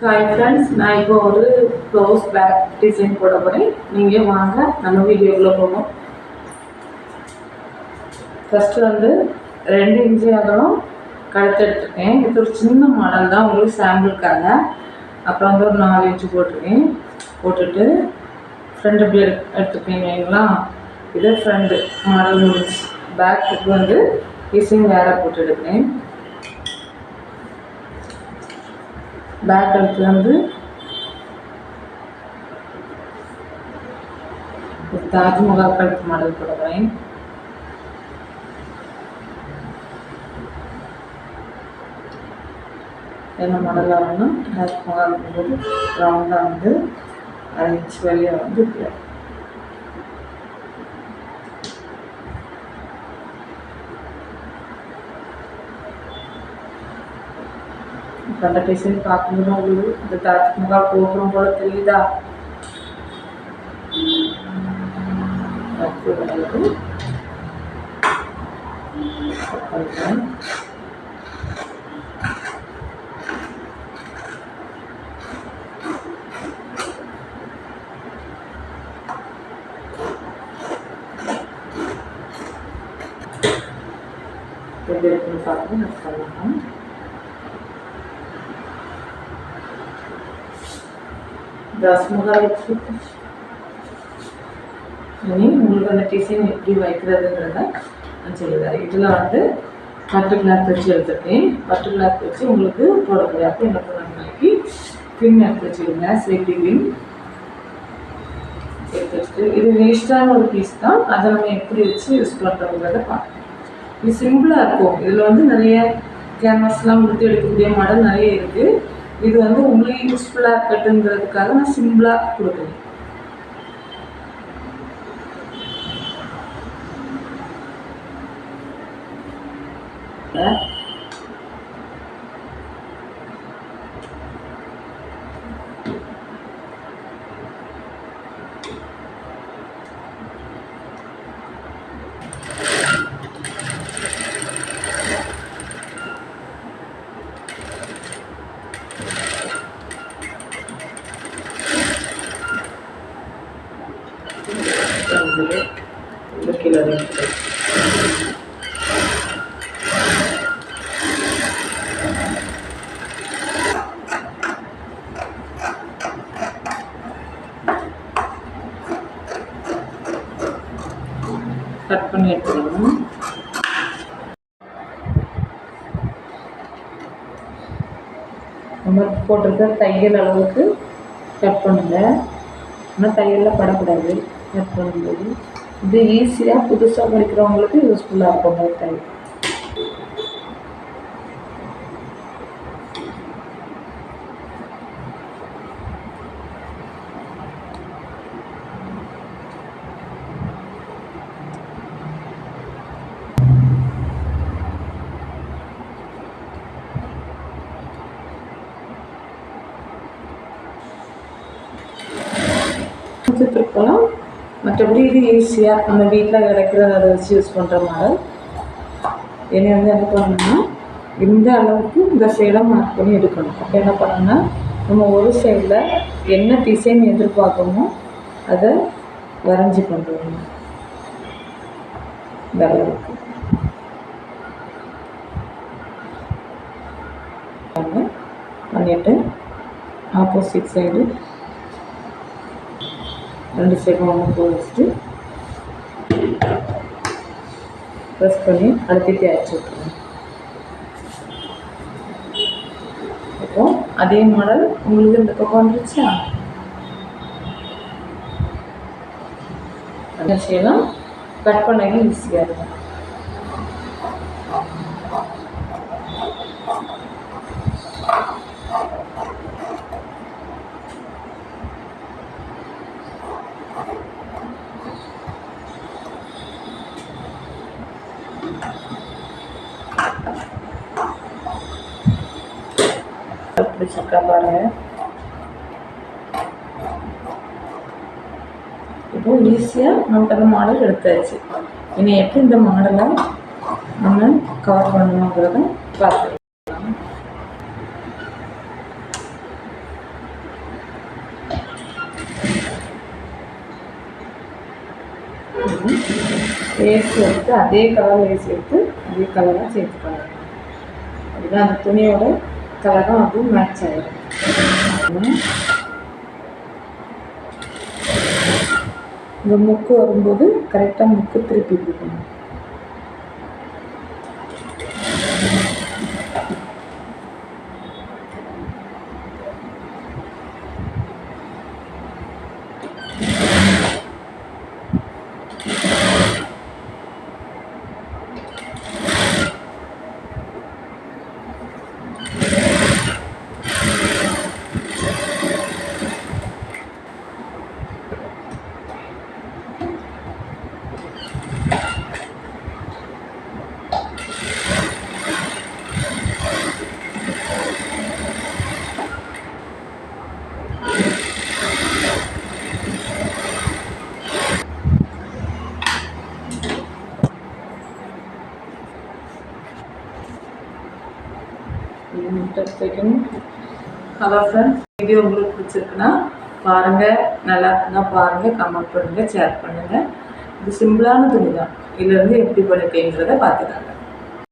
Hi friends, நான் இப்போ ஒரு க்ளோஸ் பேக் டிசைன் போட போகிறேன். நீங்கள் வாங்க நம்ம வீடியோக்குள்ளே போகணும். ஃபஸ்ட்டு 2 இன்ச்சு அகலம் கழுத்து எடுத்துருக்கேன். இது ஒரு சின்ன மாடல் தான், உங்களுக்கு சாம்பிளுக்காக. அப்புறம் ஒரு 4 இன்ச்சு போட்டிருக்கேன். போட்டுட்டு ஃப்ரெண்டு இப்படி எடுத்துருக்கேன் இல்லைங்களா. இது ஃப்ரெண்டு மாடல் முடிச்சு. பேக்குக்கு டிசைன் வேறு போட்டு எடுக்கிறேன். பேக் எடுத்து தாஜ்மஹால் கழுத்து மாடல் போடுறேன். என்ன மாடல் ஆகணும்னா தாஜ்மஹால் போது ரவுண்டாக 1/2 இன்ச் வெளியே அந்த டிசைன் பார்க்கும்போது உங்களுக்கு இந்த தாஜ்மஹால் கோபுரம் போல தெரியுதா? எப்படி இருக்குன்னு பார்த்து நான் சொல்லலாம். தாஜ்மஹால் இனி உங்களுக்கு அந்த டிசைன் எப்படி வைக்கிறதுன்றத நான் சொல்லுவேன். இதில் பட்டு கிளாத் வச்சு எடுத்துருக்கேன். பட்டு கிளாத் வச்சு உங்களுக்கு போட முடியாது. என்ன பண்ணி பின் எடுத்து வச்சுருங்க. சேஃப்டி பின் எடுத்து வச்சுட்டு இது வேஸ்டான ஒரு பீஸ் தான். அதை நம்ம எப்படி வச்சு யூஸ் பண்ணுறோங்கிறத பார்க்கணும். இது சிம்பிளாக இருக்கும். இதில் நிறைய கேன்வாஸ்லாம் கொடுத்து எடுக்கக்கூடிய மாடல் நிறைய இருக்குது. இது உங்களுக்கு யூஸ்ஃபுல்லாக இருக்கட்டுங்கிறதுக்காக நான் சிம்பிளாக கொடுக்குறேன். கீழே கட் பண்ணி எடுத்துக்கணும். நம்ம போட்டிருக்க தையல் அளவுக்கு கட் பண்ணுங்க. ஆனால் தையலில் படக்கூடாது. கட் பண்ணும்போது இது ஈஸியாக புதுசாக படிக்கிறவங்களுக்கு யூஸ்ஃபுல்லாக இருக்கும். தையல் இருக்கலாம். மற்றபடி இது ஈஸியாக நம்ம வீட்டில் கிடைக்கிறத அதை வச்சு யூஸ் பண்ணுற மாதிரி. என்னை என்ன பண்ணணும்னா இந்த அளவுக்கு இந்த சைடை மார்க் பண்ணி எடுக்கணும். அப்போ என்ன பண்ணணும்னா நம்ம ஒரு சைடில் என்ன டிசைன் எதிர்பார்க்கணுமோ அதை வரைஞ்சி கொண்டு வரணும். இந்த அளவுக்கு பண்ணிவிட்டு ஆப்போசிட் சைடு 2 சைடும் ஒன்று வச்சுட்டு ப்ரெஸ் பண்ணி அழுத்திட்டு அரைச்சி விட்டுருங்க. இப்போ அதே மாடல் உங்களுக்கு இந்த பக்கம் வந்துருச்சா? அந்த செய்யலாம். கட் பண்ணவே ஈஸியாக இருக்கும். பிடிச்சிருக்கா பாருங்க. இப்போ ஈஸியாக நமக்கு அந்த மாடல் எடுத்தாச்சு. இனி எப்படி இந்த மாடலை நம்ம கவர் பண்ணணுங்கிறத பார்த்துக்கலாம். வச்சுக்கணும். லேஸ் எடுத்து அதே கலர் லேஸ் எடுத்து அதே கலராக சேர்த்து பண்ணணும். அப்படிதான் அந்த துணியோட கலரும் அதுவும் மேட்ச் ஆகிடும். இந்த முக்கு வரும்போது கரெக்டாக முக்கு திருப்பி கொடுக்கணும். ஹலோ ஃப்ரெண்ட்ஸ், வீடியோ உங்களுக்கு பிடிச்சிருக்குன்னா பாருங்கள், நல்லா இருக்குன்னா பாருங்கள், கமெண்ட் பண்ணுங்கள், ஷேர் பண்ணுங்கள். இது சிம்பிளான துணி தான். இதுலேருந்து எப்படி பண்ணிருக்கீங்கிறத பார்த்துக்காங்க.